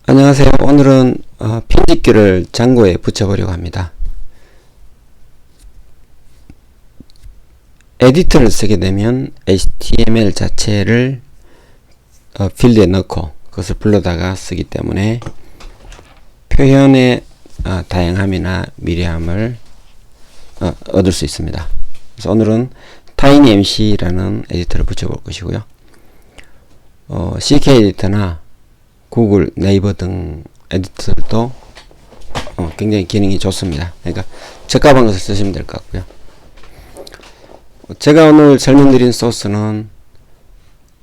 안녕하세요. 오늘은 편집기를 장고에 붙여보려고 합니다. 에디터를 쓰게 되면 HTML 자체를 필드에 넣고 그것을 불러다가 쓰기 때문에 표현의 다양함이나 미려함을 얻을 수 있습니다. 그래서 오늘은 TinyMC라는 에디터를 붙여볼 것이고요. CK 에디터나 구글, 네이버 등 에디터들도 굉장히 기능이 좋습니다. 그러니까 적합한 것을 쓰시면 될 것 같고요. 제가 오늘 설명드린 소스는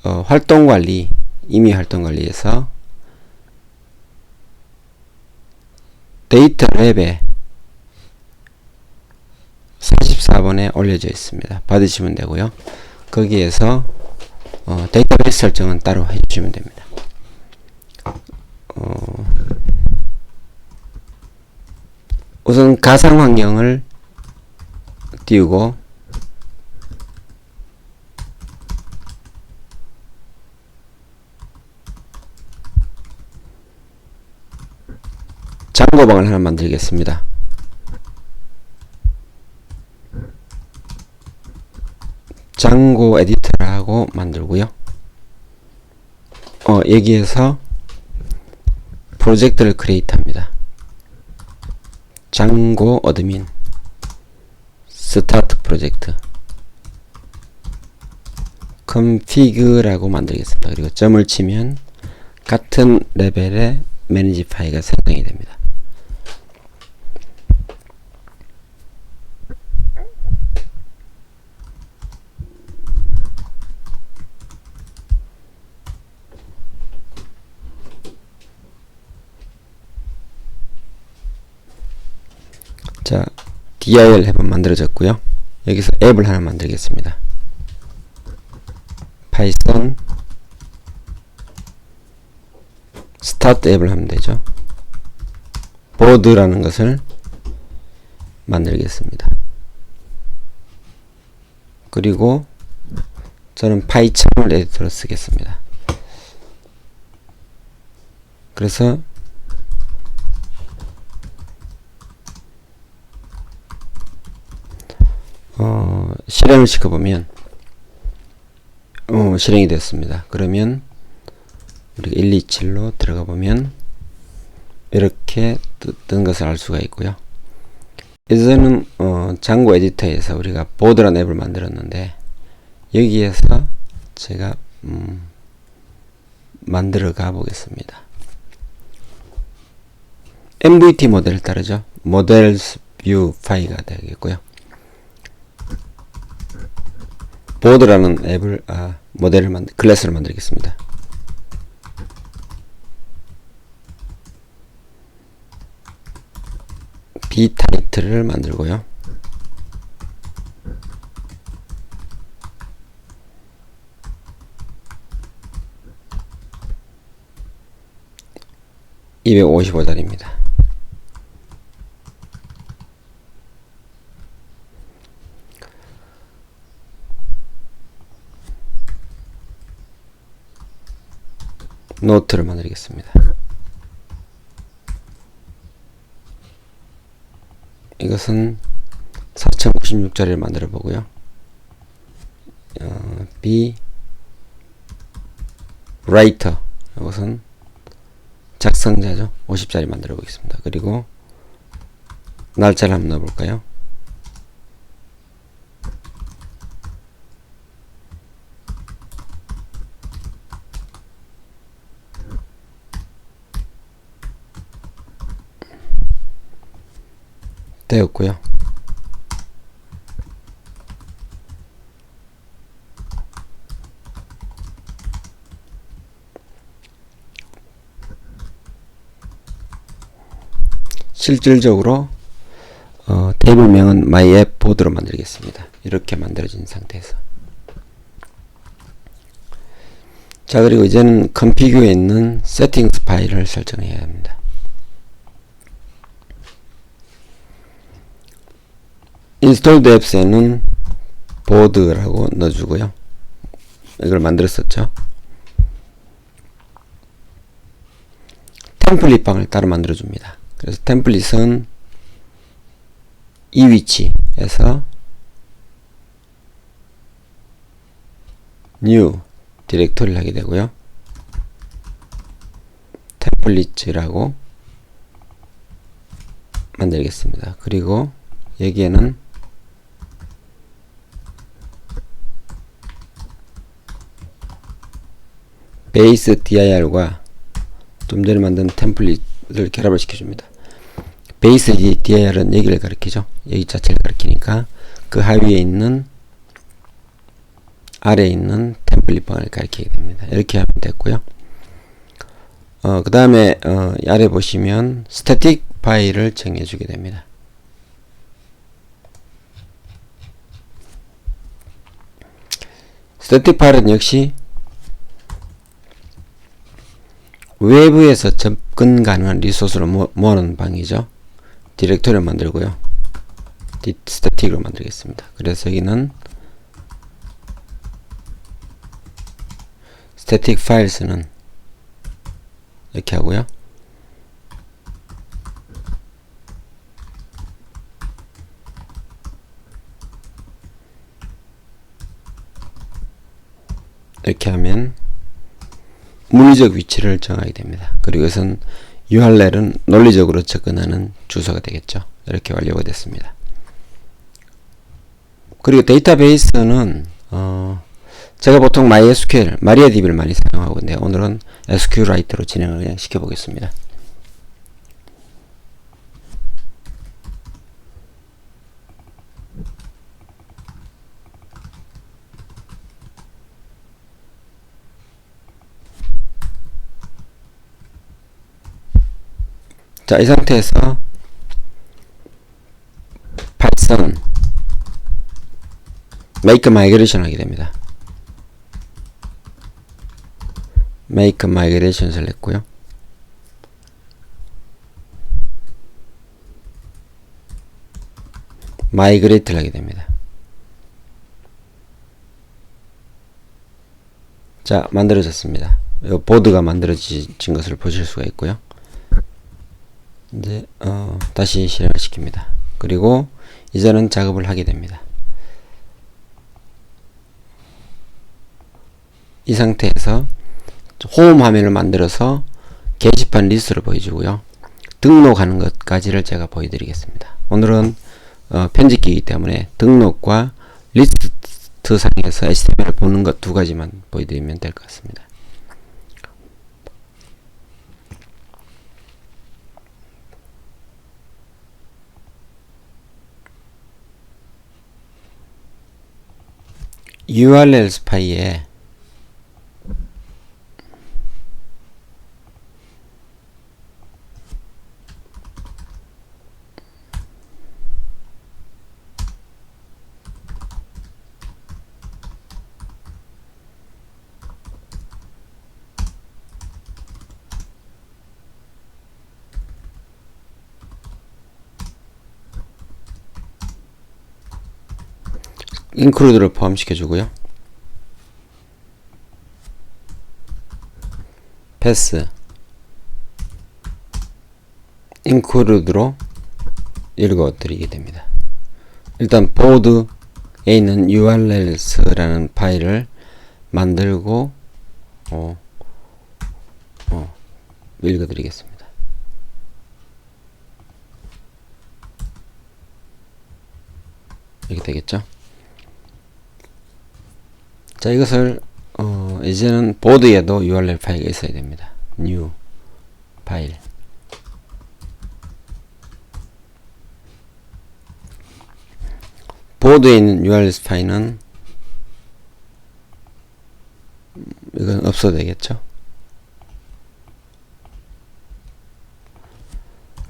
활동관리, 임의 활동관리에서 데이터 랩에 44번에 올려져 있습니다. 받으시면 되고요. 거기에서 데이터베이스 설정은 따로 해주시면 됩니다. 우선 가상 환경을 띄우고 장고방을 하나 만들겠습니다. 장고 에디터를 하고 만들고요. 여기에서 프로젝트를 크리에이트 합니다. 장고 어드민 스타트 프로젝트 config라고 만들겠습니다. 그리고 점을 치면 같은 레벨의 매니지 파일가 생성이 됩니다. 자, dir 앱은 만들어졌고요. 여기서 앱을 하나 만들겠습니다. 파이썬 스타트 앱을 하면 되죠. 보드라는 것을 만들겠습니다. 그리고 저는 파이참을 에디터로 쓰겠습니다. 그래서 실행을 시켜보면 실행이 됐습니다. 그러면 우리가 127로 들어가 보면 이렇게 뜬 것을 알 수가 있고요. 이제는 장고 에디터에서 우리가 보드라는 앱을 만들었는데 여기에서 제가 만들어 가 보겠습니다. MVT 모델을 따르죠. 모델스 뷰 파일가 되겠고요. 보드라는 앱을 모델을 클래스를 만들겠습니다. b 타이틀을 만들고요. (255자리입니다) 노트를 만들겠습니다. 이것은 4056자리를 만들어 보고요. B 라이터 이것은 작성자죠. 50자리 만들어 보겠습니다. 그리고 날짜를 한번 넣어 볼까요? 되었고요. 실질적으로 테이블명은 myAppBoard로 만들겠습니다. 이렇게 만들어진 상태에서 자, 그리고 이제는 configure에 있는 settings 파일을 설정해야 합니다. installed apps에는 보드라고 넣어주고요. 이걸 만들었었죠. 템플릿 방을 따로 만들어 줍니다. 그래서 템플릿은 이 위치에서 new 디렉토리를 하게 되고요. 템플릿이라고 만들겠습니다. 그리고 여기에는 베이스 dir과 좀 전에 만든 템플릿을 결합을 시켜줍니다. 베이스 dir은 여기를 가리키죠. 여기 자체를 가리키니까 그 하위에 있는 아래에 있는 템플릿 방을 가리키게 됩니다. 이렇게 하면 됐고요. 그 다음에 아래 보시면 스태틱 파일을 정해주게 됩니다. 스태틱 파일은 역시 외부에서 접근 가능한 리소스를 모아놓은 방이죠. 디렉토리를 만들고요. 스태틱으로 만들겠습니다. 그래서 여기는 스태틱 파일스는 이렇게 하고요. 이렇게 하면 물리적 위치를 정하게 됩니다. 그리고 이것은 URL은 논리적으로 접근하는 주소가 되겠죠. 이렇게 완료가 됐습니다. 그리고 데이터베이스는 제가 보통 MySQL, MariaDB를 많이 사용하고 있는데 오늘은 SQLite로 진행을 그냥 시켜보겠습니다. 자, 이 상태에서 Python make migration 하게 됩니다. make migration select 했고요. migrate를 하게 됩니다. 자, 만들어졌습니다. 이 보드가 만들어진 것을 보실 수가 있고요. 이제 다시 실행을 시킵니다. 그리고 이제는 작업을 하게 됩니다. 이 상태에서 홈 화면을 만들어서 게시판 리스트를 보여주고요. 등록하는 것까지를 제가 보여드리겠습니다. 오늘은 편집기이기 때문에 등록과 리스트 상에서 HTML을 보는 것 두 가지만 보여드리면 될 것 같습니다. URL 파일에 include를 포함시켜 주고요. 패스 include로 읽어 드리게 됩니다. 일단 보드에 있는 urls라는 파일을 만들고 읽어 드리겠습니다. 이렇게 되겠죠? 자, 이것을 이제는 보드에도 URL 파일이 있어야 됩니다. new 파일. 보드에 있는 URL 파일은 이건 없어도 되겠죠.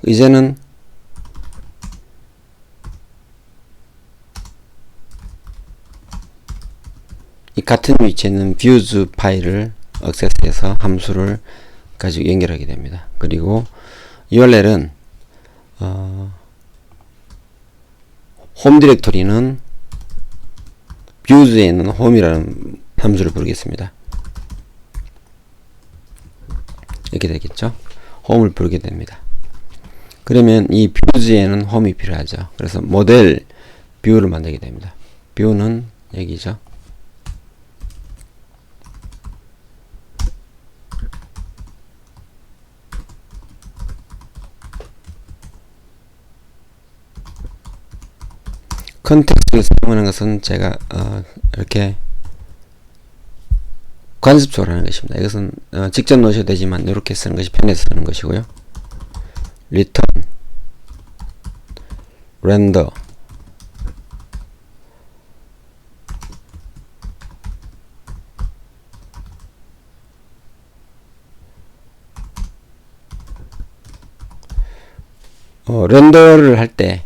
이제는 이 같은 위치에 있는 views 파일을 액세스해서 함수를 가지고 연결하게 됩니다. 그리고 URL은 홈 디렉토리는 views에 있는 홈이라는 함수를 부르겠습니다. 이렇게 되겠죠. 홈을 부르게 됩니다. 그러면 이 뷰즈에는 홈이 필요하죠. 그래서 모델 뷰를 만들게 됩니다. 뷰는 여기죠. 컨텍스트를 사용하는 것은 제가 이렇게 관습적으로 하는 것입니다. 이것은 직접 넣으셔도 되지만 이렇게 쓰는 것이 편해서 쓰는 것이고요. return, render, 렌더를 할 때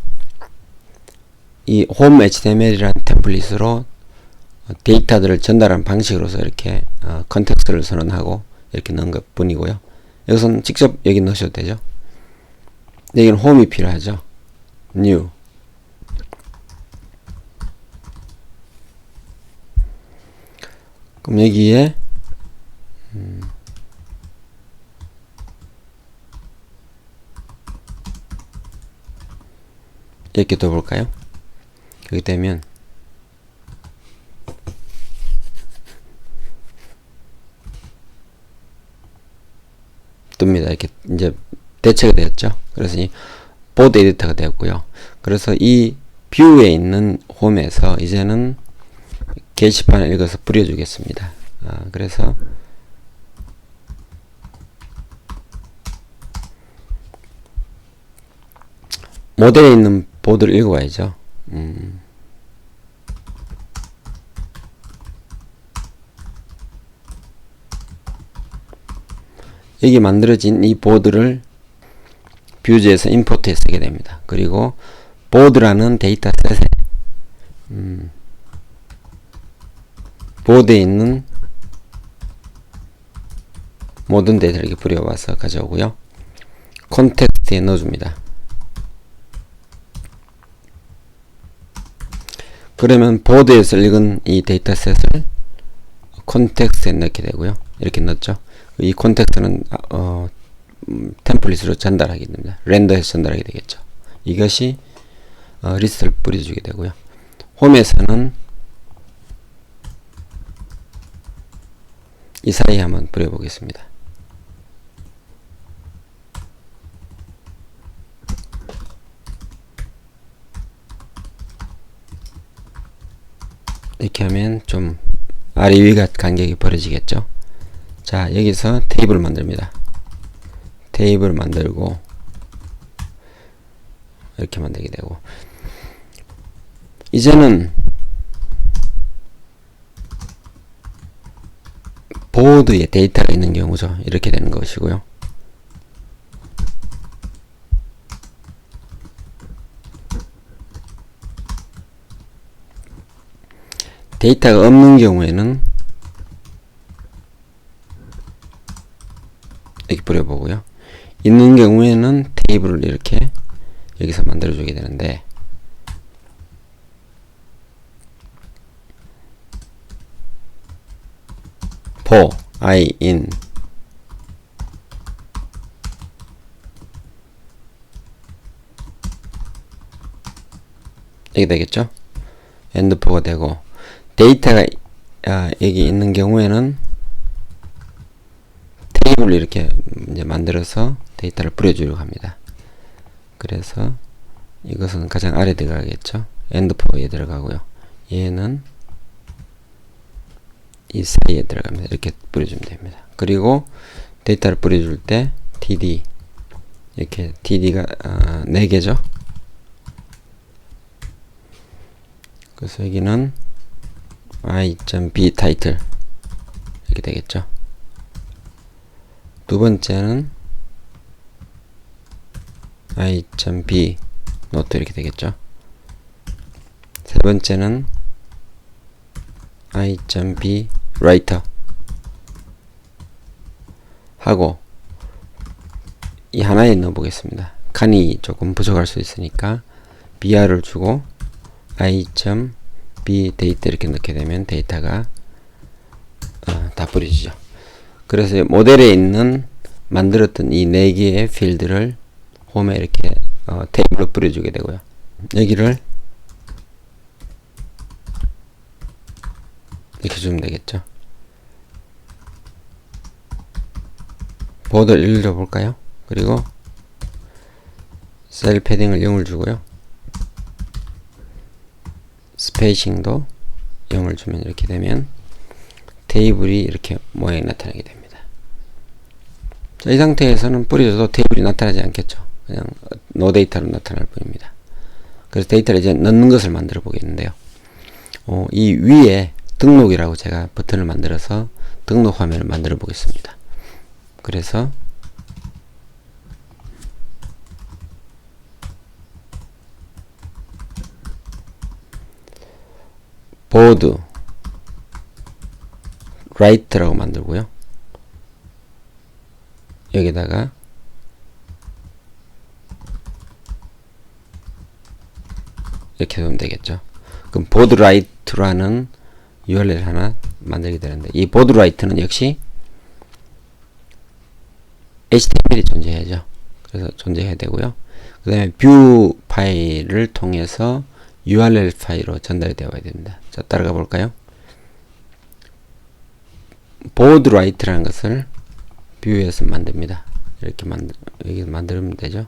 이 home html이라는 템플릿으로 데이터들을 전달하는 방식으로서 이렇게 컨텍스트를 선언하고 이렇게 넣은 것 뿐이고요. 여기서는 직접 여기 넣으셔도 되죠. 여기는 홈이 필요하죠. new, 그럼 여기에 이렇게 둬볼까요? 그렇게 되면 뜹니다. 이렇게 이제 대체가 되었죠. 그래서 이 보드 에디터가 되었고요. 그래서 이 뷰에 있는 홈에서 이제는 게시판을 읽어서 뿌려주겠습니다. 그래서 모델에 있는 보드를 읽어와야죠. 여기 만들어진 이 보드를 뷰즈에서 임포트해 쓰게 됩니다. 그리고 보드라는 데이터셋에 보드에 있는 모든 데이터를 이렇게 뿌려와서 가져오고요. 콘텍스트에 넣어줍니다. 그러면 보드에서 읽은 이 데이터셋을 콘텍스트에 넣게 되고요. 이렇게 넣었죠. 이 콘텍스트는 템플릿으로 전달하게 됩니다. 렌더해서 전달하게 되겠죠. 이것이 리스트를 뿌려주게 되고요. 홈에서는 이 사이에 한번 뿌려보겠습니다. 이렇게 하면 좀 아래 위가 간격이 벌어지겠죠. 자, 여기서 테이블을 만듭니다. 테이블을 만들고 이렇게 만들게 되고, 이제는 보드에 데이터가 있는 경우죠. 이렇게 되는 것이고요. 데이터가 없는 경우에는 이렇게 뿌려보고요. 있는 경우에는 테이블을 이렇게 여기서 만들어주게 되는데, for I in 이렇게 되겠죠. end for가 되고, 데이터가 여기 있는 경우에는 테이블을 이렇게 이제 만들어서 데이터를 뿌려주려고 합니다. 그래서 이것은 가장 아래 들어가겠죠. end for에 들어가고요. 얘는 이 사이에 들어갑니다. 이렇게 뿌려주면 됩니다. 그리고 데이터를 뿌려줄 때 td, 이렇게 td가 4개죠. 그래서 여기는 i.b 타이틀 이렇게 되겠죠. 두 번째는 i.b 노트 이렇게 되겠죠. 세 번째는 i.b writer 하고, 이 하나에 넣어 보겠습니다. 칸이 조금 부족할 수 있으니까 br을 주고 i.b 데이터 이렇게 넣게 되면 데이터가 다 뿌려지죠. 그래서 모델에 있는 만들었던 이 4개의 필드를 홈에 이렇게 테이블로 뿌려주게 되고요. 여기를 이렇게 주면 되겠죠. 보드를 1을 줘볼까요? 그리고 셀 패딩을 0을 주고요. 스페이싱도 0을 주면 이렇게 되면 테이블이 이렇게 모양이 나타나게 됩니다. 자, 이 상태에서는 뿌려줘도 테이블이 나타나지 않겠죠. 그냥 노 데이터로 나타날 뿐입니다. 그래서 데이터를 이제 넣는 것을 만들어 보겠는데요. 이 위에 등록이라고 제가 버튼을 만들어서 등록 화면을 만들어 보겠습니다. 그래서 보드 라이트라고 만들고요. 여기다가 이렇게 하면 되겠죠. 그럼 보드 라이트라는 URL 하나 만들게 되는데, 이 보드 라이트는 역시 HTML이 존재해야죠. 그래서 존재해야 되고요. 그 다음에 뷰 파일을 통해서 URL 파일로 전달이 되어야 됩니다. 자, 따라가 볼까요? 보드 라이트라는 것을 뷰에서 만듭니다. 이렇게 여기 만들면 되죠.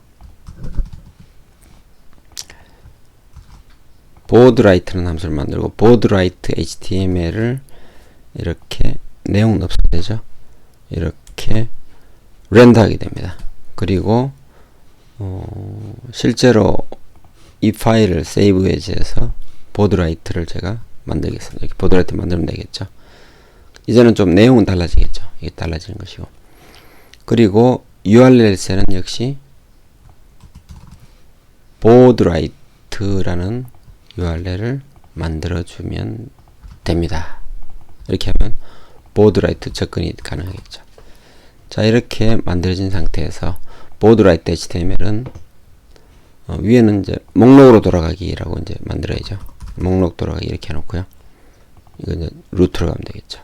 보드라이트라는 함수를 만들고 보드라이트 HTML을 이렇게 내용은 없어도 되죠. 이렇게 렌더하게 됩니다. 그리고 실제로 이 파일을 세이브 에즈에서 보드라이트를 제가 만들겠습니다. 이렇게 보드라이트 만들면 되겠죠. 이제는 좀 내용은 달라지겠죠. 이게 달라지는 것이고, 그리고 URL 셀은 역시 보드라이트라는 URL을 만들어주면 됩니다. 이렇게 하면 보드라이트 접근이 가능하겠죠. 자, 이렇게 만들어진 상태에서 보드라이트 HTML은 위에는 이제 목록으로 돌아가기라고 이제 만들어야죠. 목록 돌아가기 이렇게 해놓고요. 이거 이제 루트로 가면 되겠죠.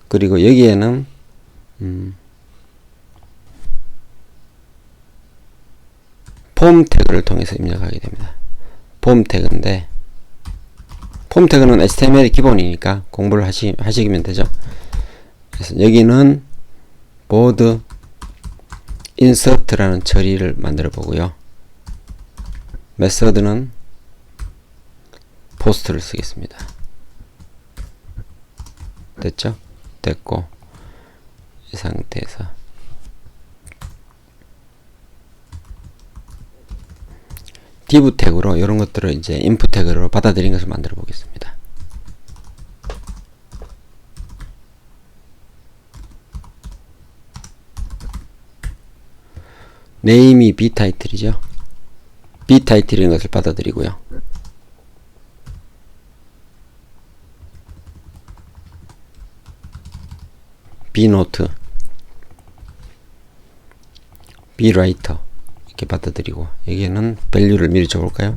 그리고 여기에는 폼 태그를 통해서 입력하게 됩니다. 폼 태그인데, 폼 태그는 HTML이 기본이니까 공부를 하시면 되죠. 그래서 여기는 보드 인서트라는 처리를 만들어 보고요. 메서드는 포스트를 쓰겠습니다. 됐죠? 됐고, 이 상태에서 div 태그로 이런 것들을 이제 input 태그로 받아들인 것을 만들어 보겠습니다. name이 btitle이죠. btitle인 것을 받아들이고요. bnote, bwriter 이렇게 받아들이고, 여기에는 value를 미리 줘볼까요?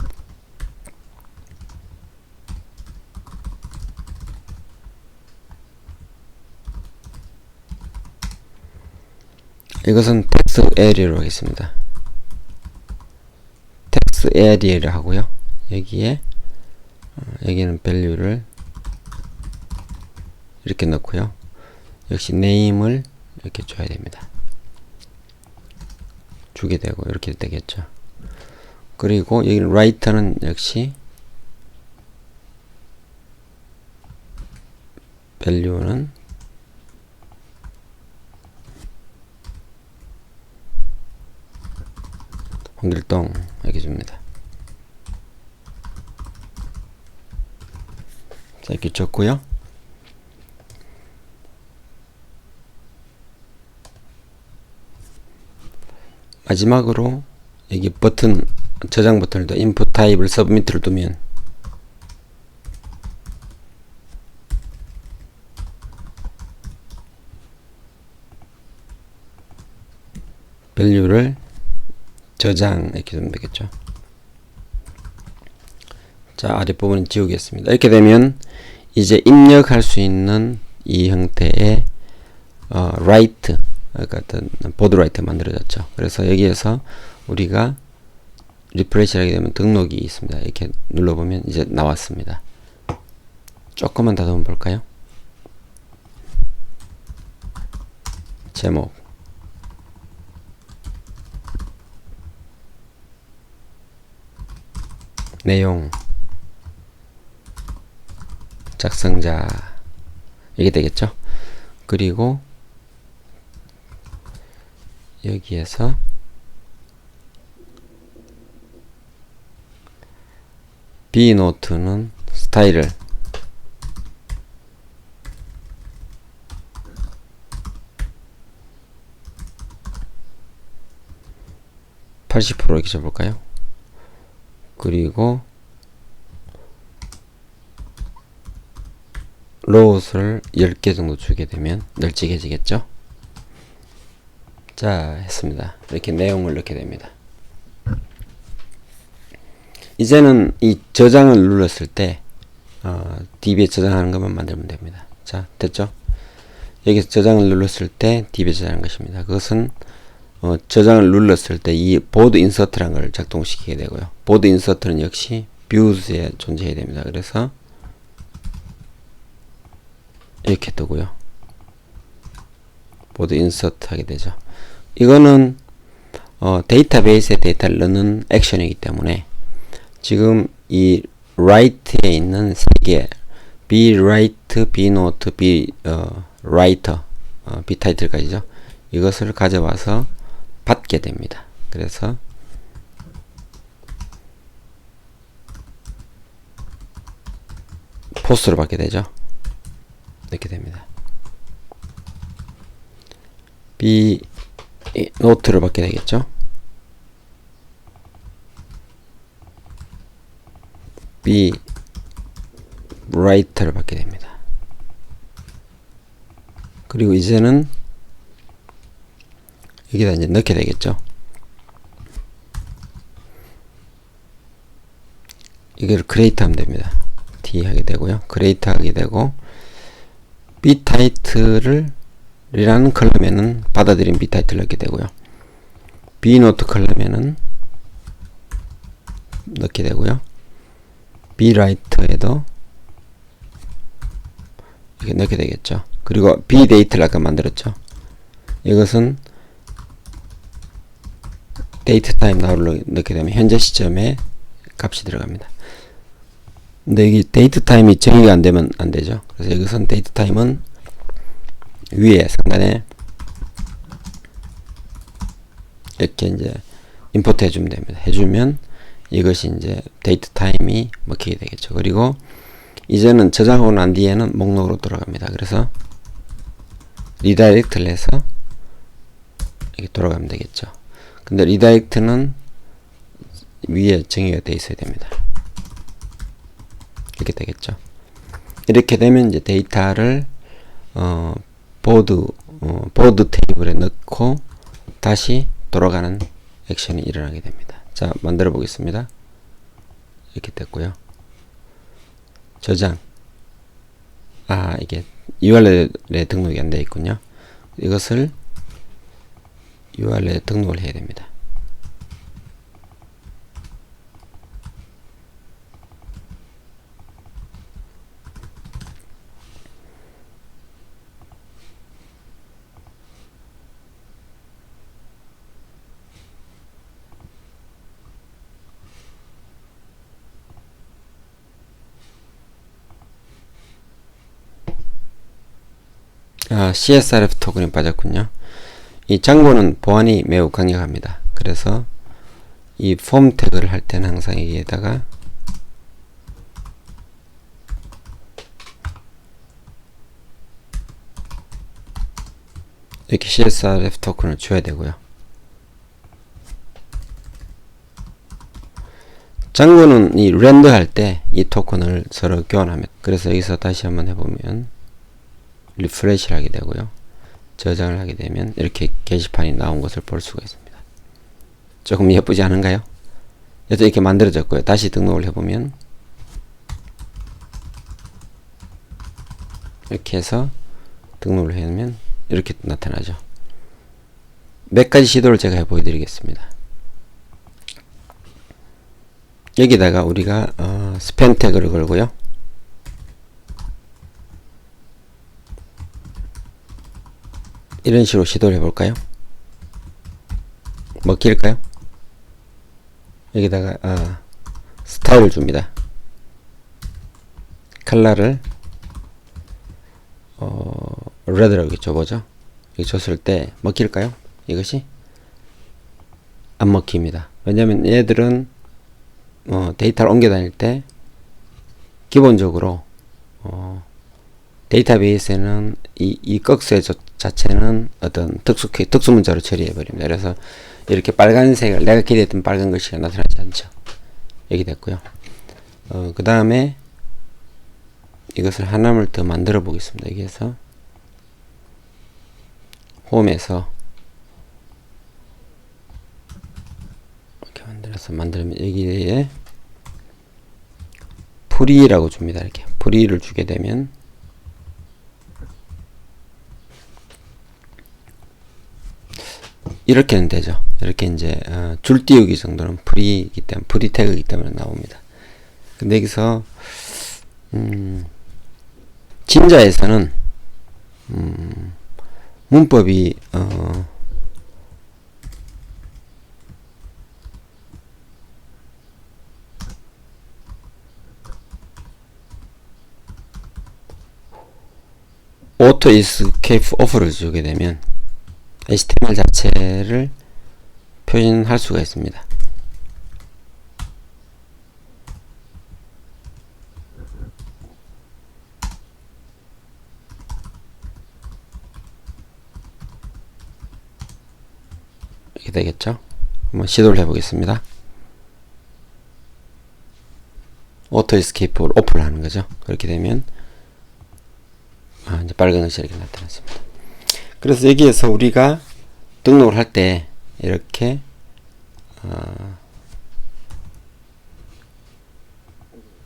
이것은 text area로 하겠습니다. text area를 하고요. 여기에 여기는 value를 이렇게 넣고요. 역시 name을 이렇게 줘야 됩니다. 주게 되고 이렇게 되겠죠. 그리고 여기는 writer는 역시 value는 홍길동 이렇게 줍니다. 자, 이렇게 줬고요. 마지막으로 여기 버튼, 저장 버튼을 더 input 타입을 submit를 두면 value를 저장 이렇게 되면 되겠죠. 자, 아랫부분은 지우겠습니다. 이렇게 되면 이제 입력할 수 있는 이 형태의 write 같은 보드라이트 만들어졌죠. 그래서 여기에서 우리가 리프레시를 하게 되면 등록이 있습니다. 이렇게 눌러보면 이제 나왔습니다. 조금만 다듬어 볼까요? 제목, 내용, 작성자, 이게 되겠죠. 그리고 여기에서 B노트는 스타일을 80% 이렇게 줘볼까요? 그리고 로우스를 10개 정도 주게 되면 널찍해지겠죠? 자, 했습니다. 이렇게 내용을 넣게 됩니다. 이제는 이 저장을 눌렀을 때 DB에 저장하는 것만 만들면 됩니다. 자, 됐죠? 여기서 저장을 눌렀을 때 DB에 저장하는 것입니다. 그것은 저장을 눌렀을 때 이 보드 인서트라는 걸 작동시키게 되고요. 보드 인서트는 역시 뷰즈에 존재해야 됩니다. 그래서 이렇게 뜨고요. 보드 인서트 하게 되죠. 이거는 데이터베이스에 데이터를 넣는 액션이기 때문에 지금 이 write에 있는 세 개 B write, B note, B writer, B title까지죠. 이것을 가져와서 받게 됩니다. 그래서 포스로 받게 되죠. 이렇게 됩니다. B 노트를 받게 되겠죠. B writer를 받게 됩니다. 그리고 이제는 여기다 이제 넣게 되겠죠. 이걸 create 하면 됩니다. D 하게 되고요. create 하게 되고 B title을 이라는 컬럼에는 받아들인 B 타이틀을 넣게 되고요. B 노트 컬럼에는 넣게 되고요. B 라이터에도 이렇게 넣게 되겠죠. 그리고 B 데이트를 아까 만들었죠. 이것은 데이트 타임 나우를 넣게 되면 현재 시점에 값이 들어갑니다. 근데 여기 데이트 타임이 정의가 안 되면 안 되죠. 그래서 여기서는 데이트 타임은 위에 상단에 이렇게 이제 임포트 해주면 됩니다. 해주면 이것이 이제 데이트 타임이 먹히게 되겠죠. 그리고 이제는 저장하고 난 뒤에는 목록으로 돌아갑니다. 그래서 리다이렉트를 해서 이렇게 돌아가면 되겠죠. 근데 리다이렉트는 위에 정의가 되어 있어야 됩니다. 이렇게 되겠죠. 이렇게 되면 이제 데이터를 보드 테이블에 넣고 다시 돌아가는 액션이 일어나게 됩니다. 자, 만들어 보겠습니다. 이렇게 됐고요. 저장. 이게 URL에 등록이 안 되어 있군요. 이것을 URL에 등록을 해야 됩니다. CSRF 토큰이 빠졌군요. 이 장고는 보안이 매우 강력합니다. 그래서 이 폼 태그를 할 때는 항상 여기에다가 이렇게 CSRF 토큰을 줘야 되고요. 장고는 이 렌더 할 때 이 토큰을 서로 교환합니다. 그래서 여기서 다시 한번 해보면 리프레시를 하게 되고요. 저장을 하게 되면 이렇게 게시판이 나온 것을 볼 수가 있습니다. 조금 예쁘지 않은가요? 이렇게 만들어졌고요. 다시 등록을 해보면 이렇게 해서 등록을 해놓으면 이렇게 나타나죠. 몇 가지 시도를 제가 해 보여드리겠습니다. 여기다가 우리가 스팸 태그를 걸고요. 이런 식으로 시도를 해볼까요? 먹힐까요? 여기다가 스타일을 줍니다. 컬러를 레드라고 줘보죠. 이렇게 줬을 때 먹힐까요? 이것이 안 먹힙니다. 왜냐면 얘들은 데이터를 옮겨 다닐 때 기본적으로 데이터베이스에는 이 꺽쇠 자체는 어떤 특수 문자로 처리해 버립니다. 그래서 이렇게 빨간색을 내가 기대했던 빨간 글씨가 나타나지 않죠. 여기 됐고요. 그 다음에 이것을 하나를 더 만들어 보겠습니다. 여기에서 홈에서 이렇게 만들면 여기에 프리라고 줍니다. 이렇게 프리를 주게 되면 이렇게는 되죠. 이렇게 이제 줄 띄우기 정도는 프리이기 때문에 프리 태그이기 때문에 나옵니다. 근데 여기서 진자에서는 문법이 auto escape off를 주게 되면 HTML 자체를 표현할 수가 있습니다. 이렇게 되겠죠? 한번 시도를 해보겠습니다. 오토 에스케이프를 오픈을 하는 거죠. 그렇게 되면 이제 빨간 글씨 이렇게 나타났습니다. 그래서 여기에서 우리가 등록을 할 때 이렇게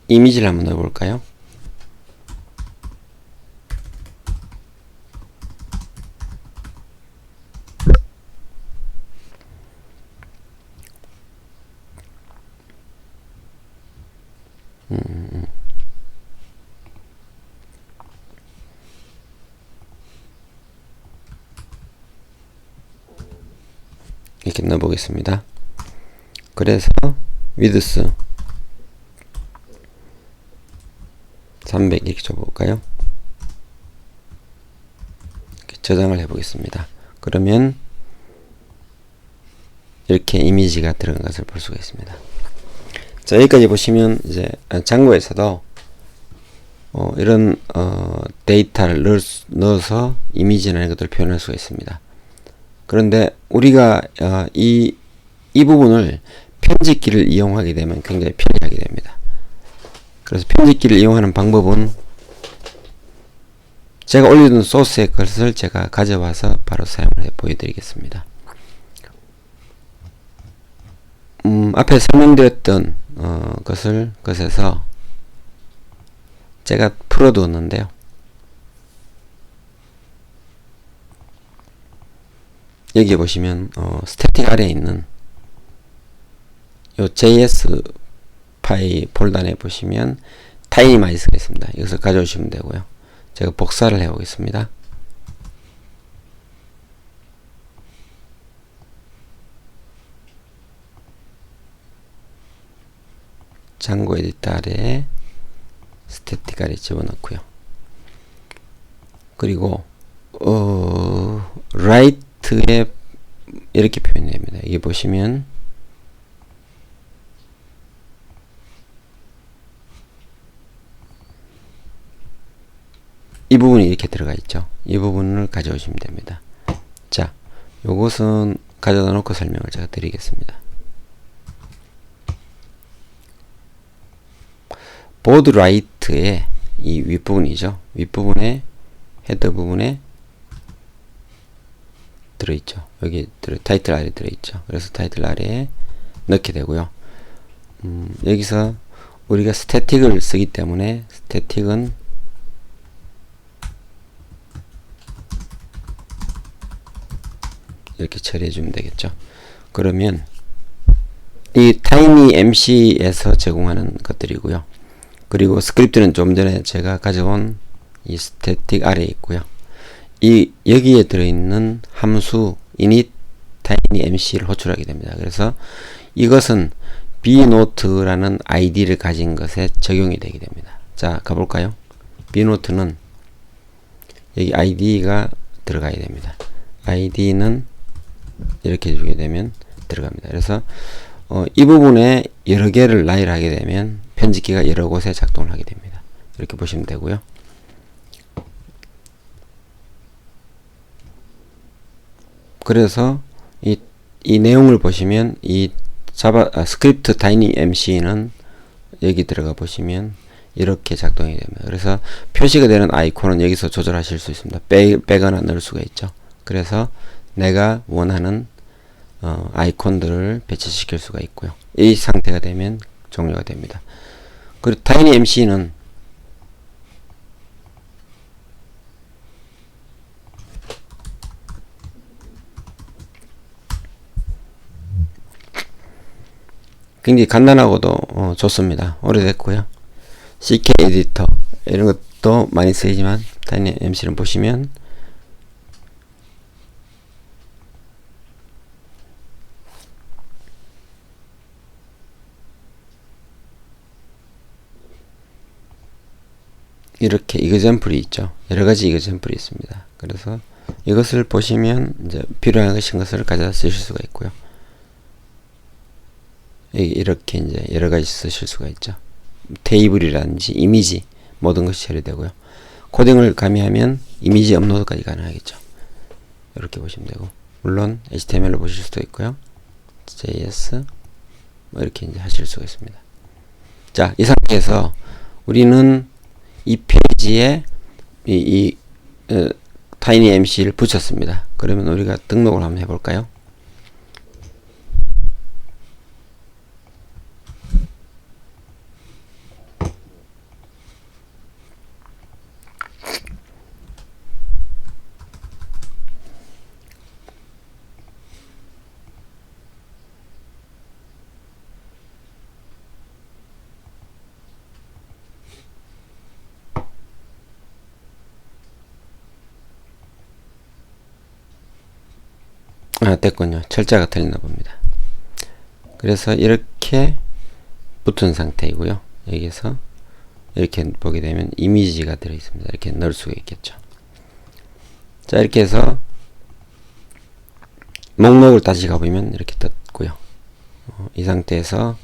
이미지를 한번 넣어볼까요? 이렇게 넣어보겠습니다. 그래서 위드스 300 이렇게 줘볼까요? 이렇게 저장을 해보겠습니다. 그러면 이렇게 이미지가 들어간 것을 볼 수가 있습니다. 자, 여기까지 보시면 이제 장고에서도 이런 데이터를 넣어서 이미지나 이런 것들을 표현할 수가 있습니다. 그런데 우리가 이 부분을 편집기를 이용하게 되면 굉장히 편리하게 됩니다. 그래서 편집기를 이용하는 방법은 제가 올려둔 소스의 것을 제가 가져와서 바로 사용을 해 보여드리겠습니다. 앞에 설명드렸던 것에서 제가 풀어두었는데요. 여기 보시면 스태틱 아래에 있는 요 JS 파일 폴더 안에 보시면 타이니마이스가 있습니다. 이것을 가져오시면 되고요. 제가 복사를 해 보겠습니다. 장고 에디터 아래에 스태틱 아래 집어넣고요. 그리고 라이트에 이렇게 표현됩니다. 이게 보시면 이 부분이 이렇게 들어가 있죠. 이 부분을 가져오시면 됩니다. 자, 요것은 가져다 놓고 설명을 제가 드리겠습니다. 보드 라이트의 이 윗부분이죠. 윗부분에 헤더 부분에 들어있죠. 여기 타이틀 아래에 들어있죠. 그래서 타이틀 아래에 넣게 되고요. 여기서 우리가 스태틱을 쓰기 때문에 스태틱은 이렇게 처리해 주면 되겠죠. 그러면 이 TinyMC에서 제공하는 것들이고요. 그리고 스크립트는 좀 전에 제가 가져온 이 스태틱 아래에 있고요. 이 여기에 들어있는 함수 init tinymc를 호출하게 됩니다. 그래서 이것은 bnote라는 id를 가진 것에 적용이 되게 됩니다. 자, 가볼까요? bnote는 여기 id가 들어가야 됩니다. id는 이렇게 주게 되면 들어갑니다. 그래서 이 부분에 여러 개를 나열하게 되면 편집기가 여러 곳에 작동을 하게 됩니다. 이렇게 보시면 되고요. 그래서 이 내용을 보시면 이 스크립트 tinymc는 여기 들어가 보시면 이렇게 작동이 됩니다. 그래서 표시가 되는 아이콘은 여기서 조절하실 수 있습니다. 빼거나 넣을 수가 있죠. 그래서 내가 원하는 아이콘들을 배치시킬 수가 있고요. 이 상태가 되면 종료가 됩니다. 그리고 tinymc는 굉장히 간단하고도 좋습니다. 오래됐고요. CK 에디터 이런 것도 많이 쓰이지만 tinymc를 보시면 이렇게 이그젠플이 있죠. 여러가지 이그젠플이 있습니다. 그래서 이것을 보시면 이제 필요한 것을 가져다 쓰실 수가 있고요. 이렇게 이제 여러가지 쓰실 수가 있죠. 테이블이라든지 이미지 모든 것이 처리되고요. 코딩을 가미하면 이미지 업로드까지 가능하겠죠. 이렇게 보시면 되고, 물론 HTML로 보실 수도 있고요. JS 뭐 이렇게 이제 하실 수가 있습니다. 자, 이 상태에서 우리는 이 페이지에 tinymc를 붙였습니다. 그러면 우리가 등록을 한번 해볼까요? 됐군요. 철자가 틀렸나 봅니다. 그래서 이렇게 붙은 상태이고요. 여기서 이렇게 보게 되면 이미지가 들어 있습니다. 이렇게 넣을 수가 있겠죠. 자, 이렇게 해서 목록을 다시 가보면 이렇게 떴고요. 이 상태에서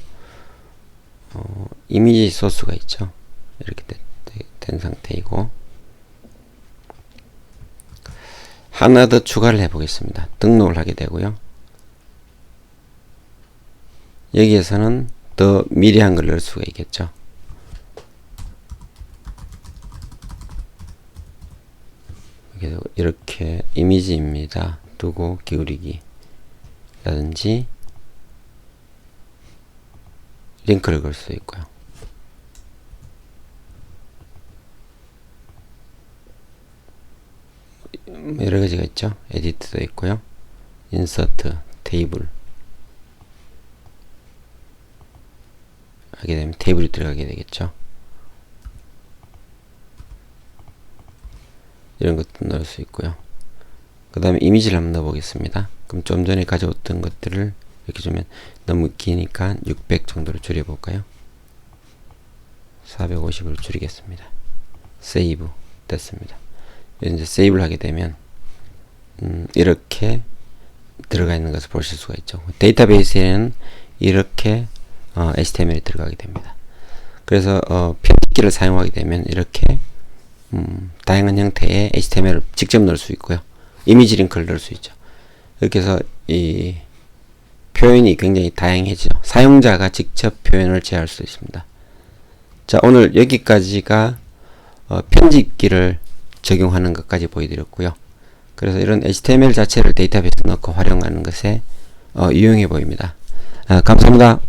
이미지 소스가 있죠. 이렇게 된 상태이고, 하나 더 추가를 해 보겠습니다. 등록을 하게 되고요. 여기에서는 더 미리한 걸 넣을 수가 있겠죠. 이렇게 이미지입니다. 두고 기울이기 라든지 링크를 걸 수 있고요. 여러 가지가 있죠. 에디트도 있고요. 인서트, 테이블 하게 되면 테이블이 들어가게 되겠죠. 이런 것도 넣을 수 있고요. 그 다음에 이미지를 한번 넣어 보겠습니다. 그럼 좀 전에 가져왔던 것들을 이렇게 주면 너무 기니까 600 정도로 줄여 볼까요? 450으로 줄이겠습니다. 세이브 됐습니다. 이제 세이브를 하게 되면 이렇게 들어가 있는 것을 보실 수가 있죠. 데이터베이스에는 이렇게 HTML이 들어가게 됩니다. 그래서 편집기를 사용하게 되면 이렇게 다양한 형태의 HTML을 직접 넣을 수 있고요. 이미지 링크를 넣을 수 있죠. 이렇게 해서 이 표현이 굉장히 다양해지죠. 사용자가 직접 표현을 제어할 수 있습니다. 자, 오늘 여기까지가 편집기를 적용하는 것까지 보여드렸고요. 그래서 이런 HTML 자체를 데이터베이스에 넣고 활용하는 것에 유용해 보입니다. 감사합니다.